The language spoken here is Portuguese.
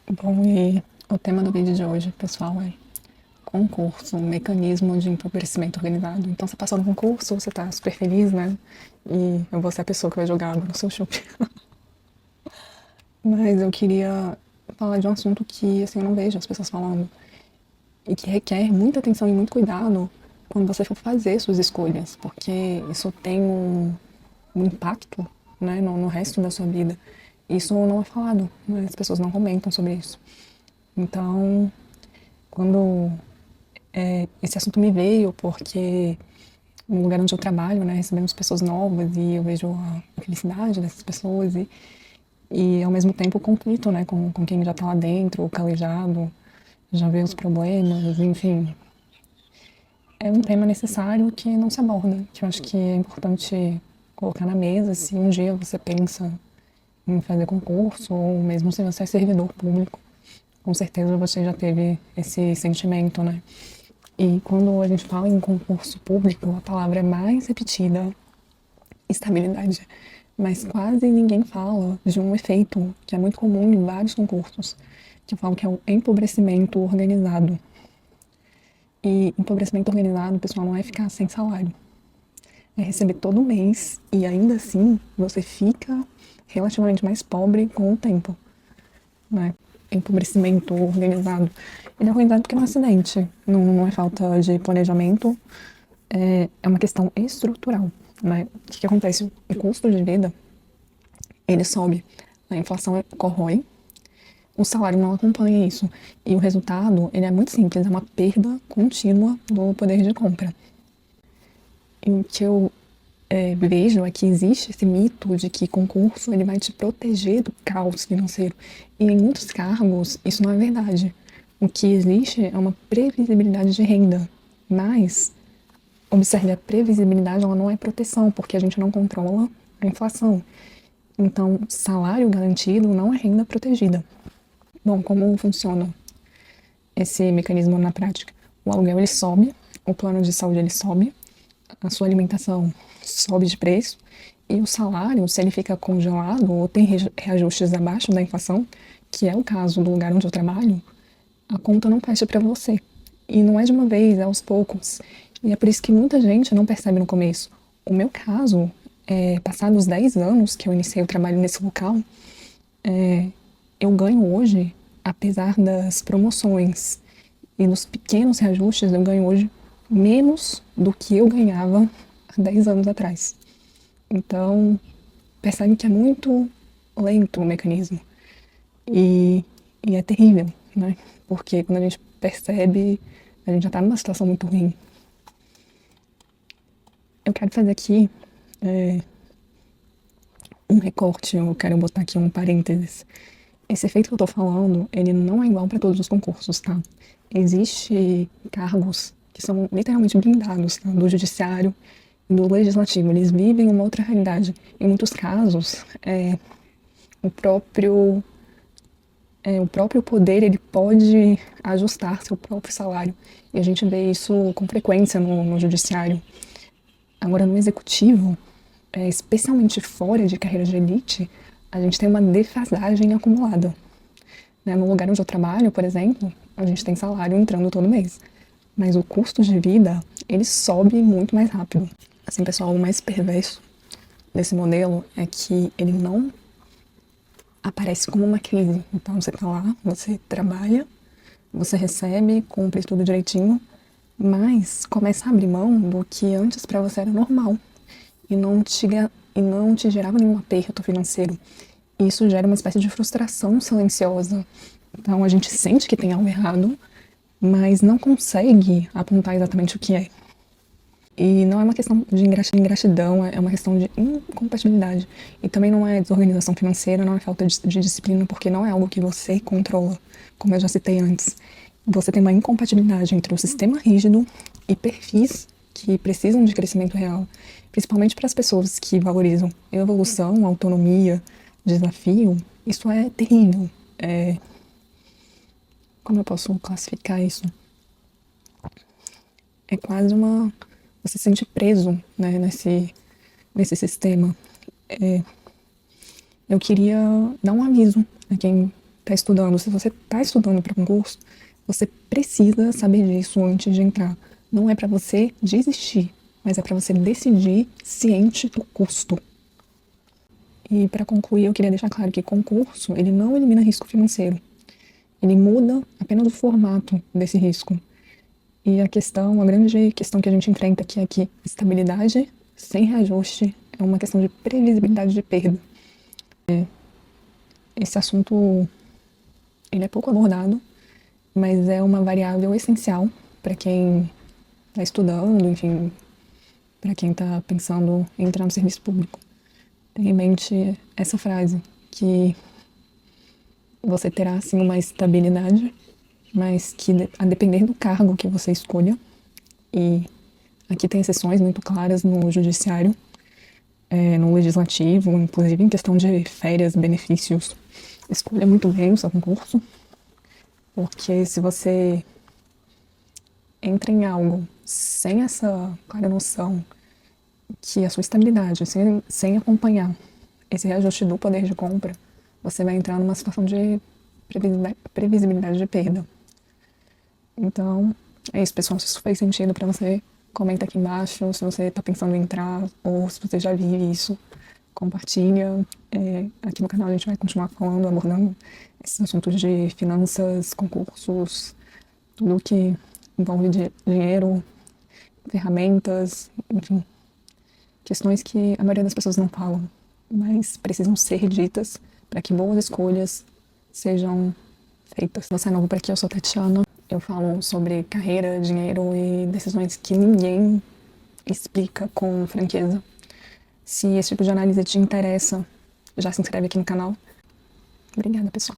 Bom, e o tema do vídeo de hoje, pessoal, é concurso, um mecanismo de empobrecimento organizado. Então, você passou no concurso, você tá super feliz, né? E eu vou ser a pessoa que vai jogar água no seu chope. Mas eu queria falar de um assunto que, assim, eu não vejo as pessoas falando e que requer muita atenção e muito cuidado quando você for fazer suas escolhas, porque isso tem um impacto, né, no resto da sua vida. Isso não é falado, né? As pessoas não comentam sobre isso. Então, quando esse assunto me veio porque no lugar onde eu trabalho, né, recebemos pessoas novas e eu vejo a felicidade dessas pessoas e ao mesmo tempo o conflito, né, com quem já está lá dentro, o calejado, já vê os problemas, enfim. É um tema necessário que não se aborda, que eu acho que é importante colocar na mesa se um dia você pensa em fazer concurso ou mesmo se você é servidor público. Com certeza você já teve esse sentimento, né? E quando a gente fala em concurso público, a palavra é mais repetida, estabilidade. Mas quase ninguém fala de um efeito que é muito comum em vários concursos, que eu falo que é o empobrecimento organizado. E empobrecimento organizado, pessoal, não é ficar sem salário. É receber todo mês e ainda assim você fica relativamente mais pobre com o tempo, né? Empobrecimento organizado. Ele é organizado porque é um acidente, não é falta de planejamento, é uma questão estrutural, né? O que acontece? O custo de vida, ele sobe, a inflação corrói, o salário não acompanha isso. E o resultado, ele é muito simples, é uma perda contínua do poder de compra. E o que eu vejo é que existe esse mito de que concurso ele vai te proteger do caos financeiro. E em muitos cargos, isso não é verdade. O que existe é uma previsibilidade de renda, mas observe, a previsibilidade ela não é proteção, porque a gente não controla a inflação. Então, salário garantido não é renda protegida. Bom, como funciona esse mecanismo na prática? O aluguel ele sobe, o plano de saúde ele sobe, a sua alimentação sobe de preço e o salário, se ele fica congelado ou tem reajustes abaixo da inflação, que é o caso do lugar onde eu trabalho, a conta não fecha para você. E não é de uma vez, é aos poucos. E é por isso que muita gente não percebe no começo. O meu caso, passados 10 anos que eu iniciei o trabalho nesse local, eu ganho hoje, apesar das promoções e dos pequenos reajustes, eu ganho hoje menos do que eu ganhava há 10 anos atrás. Então, percebe que é muito lento o mecanismo. E, e é terrível, né? Porque quando a gente percebe, a gente já tá numa situação muito ruim. Eu quero fazer aqui um recorte, eu quero botar aqui um parênteses. Esse efeito que eu tô falando, ele não é igual para todos os concursos, tá? Existe cargos que são literalmente blindados, tá? Do judiciário e do legislativo. Eles vivem uma outra realidade. Em muitos casos, o próprio o próprio poder ele pode ajustar seu próprio salário. E a gente vê isso com frequência no judiciário. Agora, no executivo, especialmente fora de carreira de elite, a gente tem uma defasagem acumulada. Né? No lugar onde eu trabalho, por exemplo, a gente tem salário entrando todo mês. Mas o custo de vida, ele sobe muito mais rápido. Assim, pessoal, o mais perverso desse modelo é que ele não aparece como uma crise. Então, você tá lá, você trabalha, você recebe, cumpre tudo direitinho, mas começa a abrir mão do que antes para você era normal e não te gerava nenhum aperto financeiro. Isso gera uma espécie de frustração silenciosa. Então a gente sente que tem algo errado, mas não consegue apontar exatamente o que é. E não é uma questão de ingratidão, é uma questão de incompatibilidade. E também não é desorganização financeira, não é falta de disciplina, porque não é algo que você controla, como eu já citei antes. Você tem uma incompatibilidade entre o sistema rígido e perfis que precisam de crescimento real, principalmente para as pessoas que valorizam evolução, autonomia, desafio. Isso é terrível. Como eu posso classificar isso? É quase uma... Você se sente preso, né, nesse sistema. Eu queria dar um aviso a quem está estudando, se você está estudando para concurso, você precisa saber disso antes de entrar. Não é para você desistir, mas é para você decidir ciente do custo. E para concluir, eu queria deixar claro que concurso, ele não elimina risco financeiro. Ele muda apenas o formato desse risco. E a grande questão que a gente enfrenta aqui é que estabilidade sem reajuste é uma questão de previsibilidade de perda. Esse assunto, ele é pouco abordado, mas é uma variável essencial para quem está estudando, enfim, para quem está pensando em entrar no serviço público. Tenha em mente essa frase, que você terá sim uma estabilidade, mas que a depender do cargo que você escolha, e aqui tem exceções muito claras no judiciário, no legislativo, inclusive em questão de férias, benefícios, escolha muito bem o seu concurso, porque se você entra em algo sem essa clara noção que a sua estabilidade, sem acompanhar esse reajuste do poder de compra, você vai entrar numa situação de previsibilidade de perda. Então, é isso, pessoal. Se isso fez sentido para você, comenta aqui embaixo se você está pensando em entrar ou se você já vive isso. Compartilha. Aqui no canal a gente vai continuar falando, abordando esses assuntos de finanças, concursos, tudo que envolve dinheiro, ferramentas, enfim, questões que a maioria das pessoas não falam, mas precisam ser ditas para que boas escolhas sejam feitas. Se você é novo por aqui, eu sou a Tatiana. Eu falo sobre carreira, dinheiro e decisões que ninguém explica com franqueza. Se esse tipo de análise te interessa, já se inscreve aqui no canal. Obrigada, pessoal.